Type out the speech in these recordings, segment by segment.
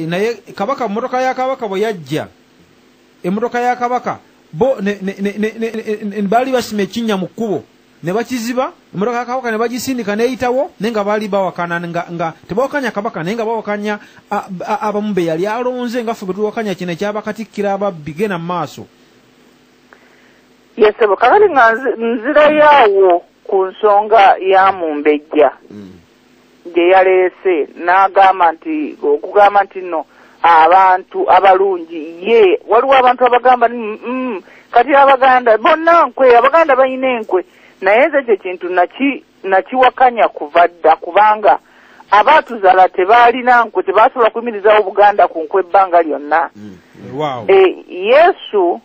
naye kabaka mmotoka ya kabaka bwe yajja emmotoka ya kabaka bo baali basima ekinnya mu kkubo ne bakiziba emmotoka ya kabaka ne bagisindika neeyitawo naye nga baali bawakana nga tebawakanya kabaka naye nga bawakanya abamu be yali alonze nga ffe bwe tuwakanya kino ekyabakatikkira ababbi genda mu maaso. Yesebo kakati nga nzirayo ku nsonga ya Mumbejja gye yaleese n'agamba nti okugamba nti nno abantu abalungi ye waliwo abantu abagamba kati abaganda bonna nkwe abaganda balina enkwe naye nze ekyo kintu nakiwakanya kuva dda kubanga abaatuzaala tebaalina nkwe tebaasobola kuyimirizawo Buganda ku nkwe ebbanga lyonna. Yesu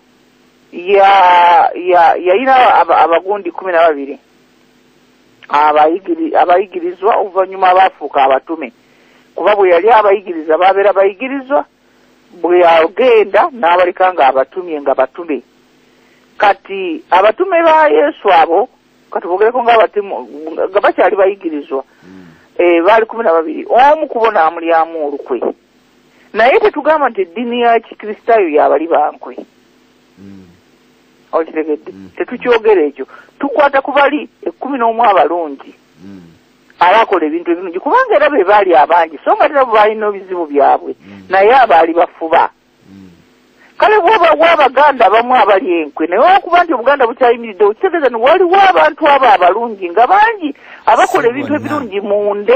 yalina abagundi 12 abayigirizwa oluvannyuma abaafuuka abatume kuba bwe yali abayigiriza babeera bayigirizwa bwe yagenda n'abaleka nga abatumye nga batume. Kati abatume ba Yesu abo katubogereko nga bakyali bayigirizwa baali 12 omu kubo n'amulyamu olukwe naye tetugamba nti eddiini ya Kikristaayo yabali bankwe. Okitegedde tetukyogera ekyo tukwata ku bali 11 abalungi abakola ebintu ebirungi kubanga era be baali abangi so nga tera balina ebizibu byabwe naye abaali bafuba. Kale w'Abaganda abamu abali enkwe naye okuba nti Obuganda bukyayimiridde okitegeeza nti waliwo abantu abo abalungi nga bangi abakola ebintu ebirungi munda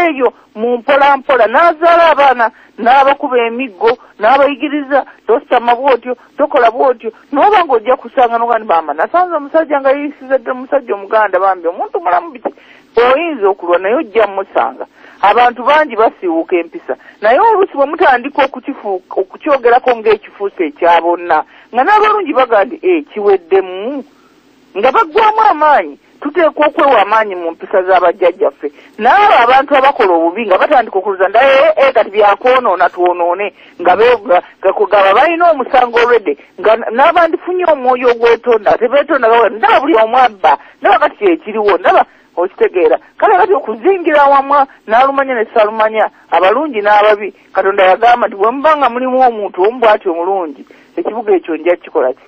eyo mu mpolampola n'azaala abaana n'abakuba emiggo n'abayigiriza tositama bw'otyo tokola bw'otyo n'oba ng'ojja kusanga n'ogandi bamba nasanze omusajja nga yeyisiza ddala omusajja Omuganda bambi omuntu mulamu biti oyinza okulwa naye ojja musanga abantu bangi basiiwuuka empisa naye oluusi bwe mutandika okukyogerako ng'ekifuusa ekya bonna nga n'abalungi baga nti kiweddemu nga baggwamu amaanyi. Tuteekwa okwewa amaanyi mu mpisa z'abajjajjaffe n'abo abantu abakola obubi nga batandika okuluza nda kati byakwonoona twonoone nga gaba balina omusango olwedde nga n'abandifunye omwoyo ogwetonda tebeetonda gawa ndaba buli omu abba ndaba kati kyekiriwo ndaba okitegeera. Kale kati okuzingira wamwa n'alumanya ne salumanya abalungi n'ababi Katonda yagamba nti bwe muba nga mulimu omuntu omu bw'ati omulungi ekibuga ekyo nja kikola ki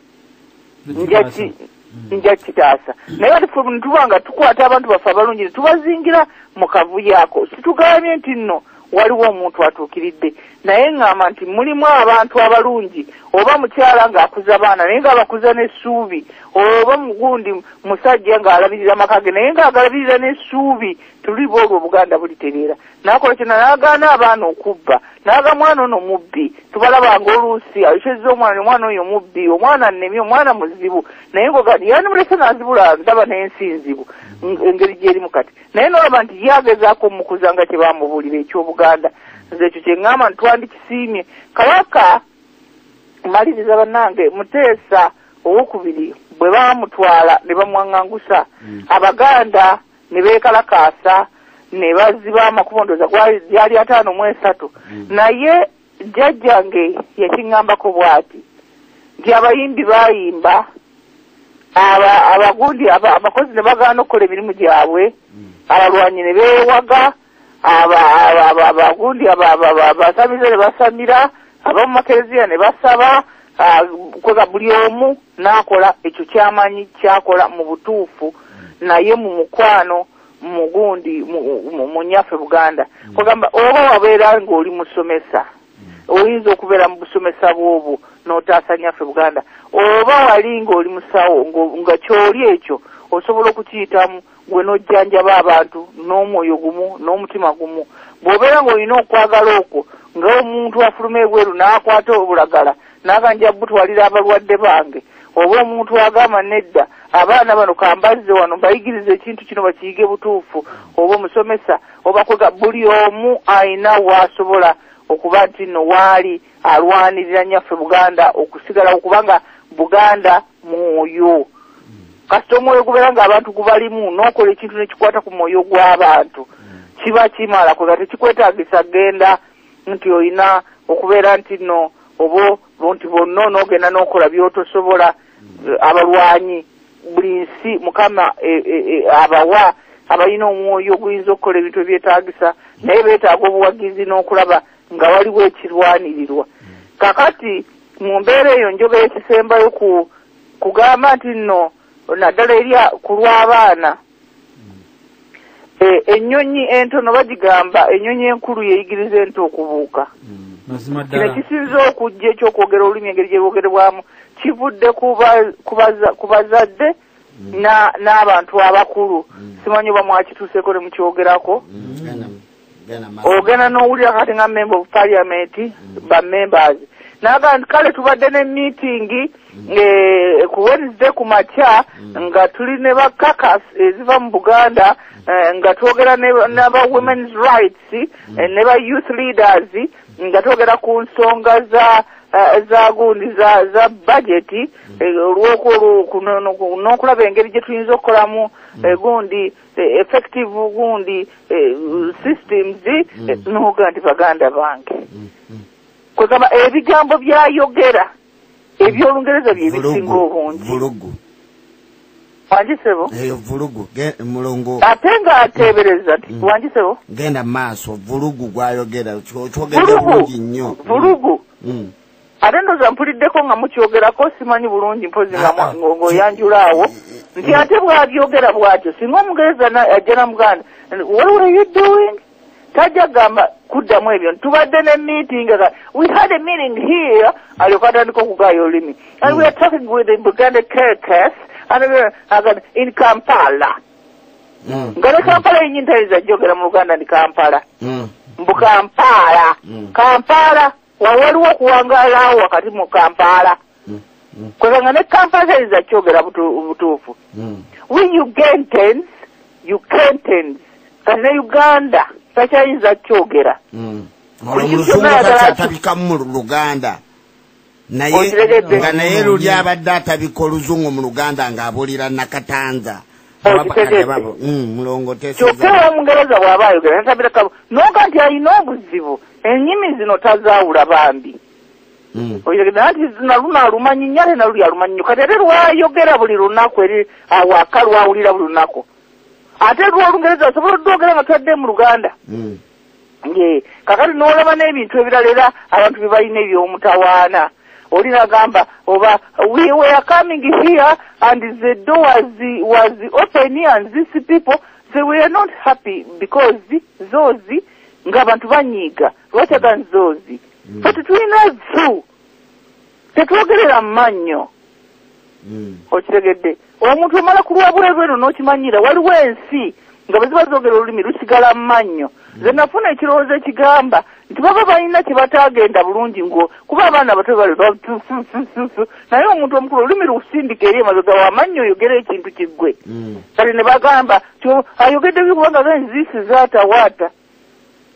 nja kitaasa naye ati ffe nituba nga tukwata abantu baffe abalungi ne tubazingira mu kavuyo ako situgambye nti nno waliwo omuntu atuukiridde naye ŋŋamba nti mulimu abantu abalungi oba mukyala ng'akuza baana naye ng'abakuza n'essuubi oba mugundi musajja ng'alabirira amaka ge naye ng'agalabirira n'essuubi tuliba olwo Obuganda bulitereera n'akola kyonna n'agaana abaana okubba n'aga mwana ono mubbi tubalabanga oluusi ayosezza omwana oyo mubbi omwana annemye omwana muzibu naye ng'ogandi yandimulese n'azibula ndaba n'ensi nzibu engeri gy'erimu kati naye n'olaba nti yagezaako mukuza nga kye bamubuulira eky'Obuganda nze ekyo kye ŋŋamba ntwandikisiimye. Kabaka maliriza bannange Muteesa owokubiri bwe baamutwala ne bamwaŋŋangusa Abaganda ne beekalakaasa ne baziba amakubo ndooza gyali 53 naye jjajjange yakiŋŋambako bw'ati nti abayimbi baayimba abagundi abakozi ne bagaana okukola emirimu gyabwe abalwanyi ne beewaga abagundi abasamize ne basamira abamu makereziya ne basaba kwega buli omu n'akola ekyo kyamanyi kyakola mu butuufu naye mu mukwano mugundi mu nnyaffe Buganda kwegamba oba wabeera ng'oli musomesa oyinza okubeera mu busomesa bw'obwo n'otaasa nnyaffe Buganda oba wali ng'oli musawo nga kyoli ekyo osobola okukiyitamu gwe n'ojjanjaba abantu n'omwoyo gumu n'omutima gumu bw'obeera ng'olina okwagala okwo ng'omuntu afuluma ebweru n'akwata obulagala n'aganja butwalira abalwadde bange oba omuntu agamba nedda abaana bano kambazze wano bayigirize ekintu kino bakiyige butuufu oba omusomesa oba kwega buli omu ayina waasobola okuba nti nno waali alwanirira nnyaffe Buganda okusigala okubanga Buganda mwoyo kasita omwoyo gubeera ng'abantu gubalimu n'okola ekintu nekikwata ku mwoyo gw'abantu kiba kimala kwega tekikwetaagisa genda nti olina okubeera nti nno oba nti bonna n'ogenda n'okola by'otosobola abalwanyi buli nsi Mukama abawa abalina omwoyo oguyinza okukola ebintu ebyetaagisa naye beetaaga obuwagizi n'okulaba nga waliwo ekirwanirirwa. Kakati mu mbeera eyo njogera ekisembayo kugamba nti nno naddala eri ku lw'abaana ennyonyi entono bagigamba ennyonyi enkulu yeeyigiriza ento okubuuka. Kino kisinza okujja ekyokwogera olulimi engeri gye lwogerebwamu kivudde ku bazadde n'abantu abakulu. Simanyi oba mwakituuseeko ne mukyogerako. Ogenda n'owulira kati nga member of parliament ba members naga nti kale tubadde ne meeting ku Wednesday ku makya nga tuli ne ba caucus eziva mu Buganda nga twogera n'aba women's rights ne ba youth leaders nga twogera ku nsonga za gundi za budget n'okulaba engeri gye tuyinza okukolamu gundi effective gundi systems n'oga nti baganda bange kwegamba ebigambo byayogera ebyolungereza bye bisinga obungi wanjisebo vulugu mulongo ate nga ateebereza ti wanjisebo genda maaso vulugu gwayogera kyogera bulungi nnyo vulugu ate ndoza mpuliddeko nga mukyogerako simanyi bulungi mpozi nga ng'oyanjulaawo nti ate bwabyogera bwatyo singa omugereza ajja na muganda what were you doing tajja gamba kuddamu ebyo tubadde ne meeting we had a meeting here alyoka atandika okugaaya olulimi and we are talking with the Buganda caucus and in Kampala nga ne Kampala yenyini tayinza jjogera mu Luganda ndi Kampala mbu Kampala Kampala waliwo okuwangaalawo wakati mu Kampala kweganga ne Kampala tayinza kyogera butuufu we Ugandans kati ne Uganda takyayinza kyogera olumuzungu takyabikamu mu Luganda nga naye luli abadde atabika oluzungu mu Luganda ng'abulira Nakatanza mulongo kyokka omungereza bw'aba ayogera natabirakamu noga nti alina obuzibu ennyimi zino tazaawula bambi oyogera nti naluna alumanyi nnyo ate naluli alumanyi nnyo kati ate lwayogera buli lunaku eri awaka lwawulira buli lunaku ate lw'olungereza asobola oddogera nga twadde mu Luganda kakati n'olaba n'ebintu ebirala era abantu bye balina eby'omutawaana olina gamba oba we were coming here and the door was open and these people they were not happy because zozi ng'abantu banyiiga lwakyaga nzozi kati tulina zu tetwogerera mu mannyo okitegedde omuntu omala kulwabweru eno n'okimanyira waliwo ensi nga bwe ziba zoogera olulimi lusigala mu mannyo nze nafuna ekirowoozo ekigamba nti baba balina kye bataagenda bulungi ngo kuba abaana bato bali naye omuntu omukulu olulimi lusindika eri emabega wamannyo oyogera ekintu kiggwe kale ne bagamba ayogedde bikubanga genzisi zaatawaata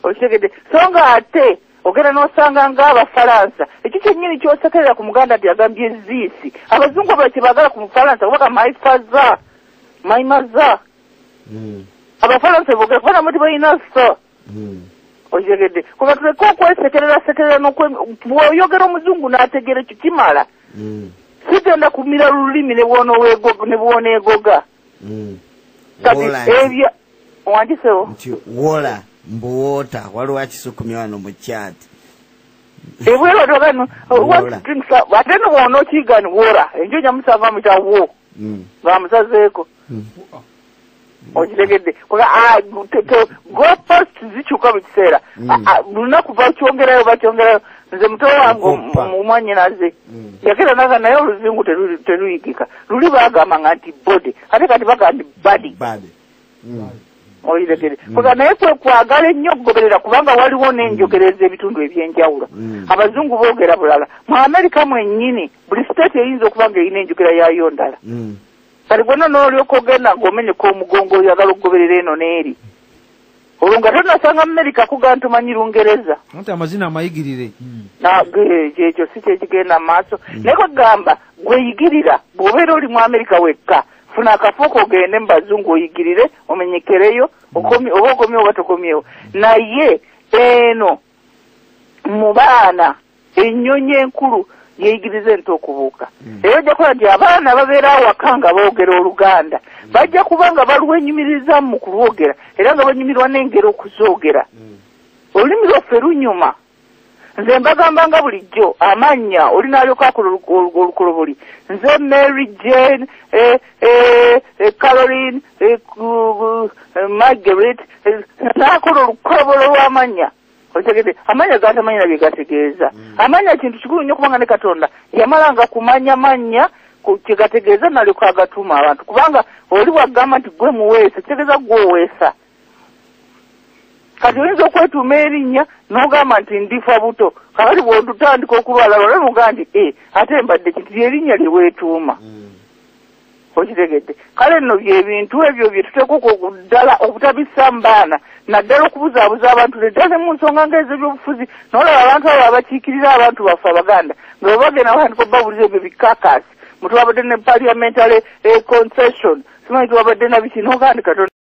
okitegedde so nga ate ogenda n'osanga ng'Abafalansa ekyo kyennyini kyosekerera ku Muganda nti yagambye ziisi abazungu abala kye baagala ku Mufalansa kubanga maimaza Abafalansa boogera kubana muti balina so okitegedde kuba tuleke okwesekerera bw'oyogera omuzungu n'ategeera ekyo kimala sigenda kumira lulimi ne bw'oneegoga kati ebyo wandisewo nti wola mbuwota waliwo akisukumya wano mu kyati ebwerotogano ate nobwona okiigani wola enjo nyamusava mita wo bamusazeeko okitegedde gopost zikyuka mu kiseera lunaku bakyongerayo nze muto wange omwanyinaze yagera naga naye oluzungu teruyigika luli bagamba nga nti bode ate kati baga nti badi oyiregere kuba naye kwagala ennyo okugoberera kubanga waliwo n'enjogereza ebitundu ebyenjawulo abazungu boogera bulala mu Amerika mwennyini buli state eyinza okuba nga erina enjogera yayo ndala kati gwonna n'olyoka ogenda ng'omenyeka omugongo oyagala okugoberera eno n'eri olwo nga tonasanga Amerika kuga ntumanyi Lungereza nti amazina amayigirire ekyo si kyekigenda mu maaso naye kwegamba gweyigirira bw'obeera oli mu Amerika wekka funa akafuuko ogende mu bazungu oyigirire omenyekereyo oba okomyewo oba tokomyewo naye eno mu baana ennyonyi enkulu yeeyigiriza ente okubuuka era ojja kuba nti abaana babeera awaka nga boogera Oluganda bajja kuba nga balwenyumiriza mu kulwogera era nga banyumirwa n'engero okuzoogera olulimi lwaffe lunyuma nze mbagamba nga bulijjo amannya olina alyoka akola olukoloboli nze Mary Jane Caroline Margaret naakola olukolobolo lw'amannya otegedde amanya gatamanya nabye gategeeza amanya kintu kikulu nnyo kubanga ne Katonda yamalanga kumanya manya kyegategeeza nalyoka agatuma abantu kubanga oli wagamba nti gwe muweesa kitegeeza gwoweesa kati oyinza okwetuuma erinnya n'ogamba nti ndifa buto kakati bw'otutandika okulwala lwala n'ogamba nti ate mbadde kintu lyerinnya lye weetuuma okitegedde kale nno byebintu ebyo bye tuteekwa ddala obutabissa mu baana naddala okubuzaabuza abantu neddala mu nsonga ng'ez'ebyobufuzi n'olaba abantu abo abakiikirira abantu baffe Abaganda nga bwe bagenda batandika obbabuliza ebyo bikakasi mutwabadde ne parliamentary concession simanyi twabadde na biki n'ogandi Katonda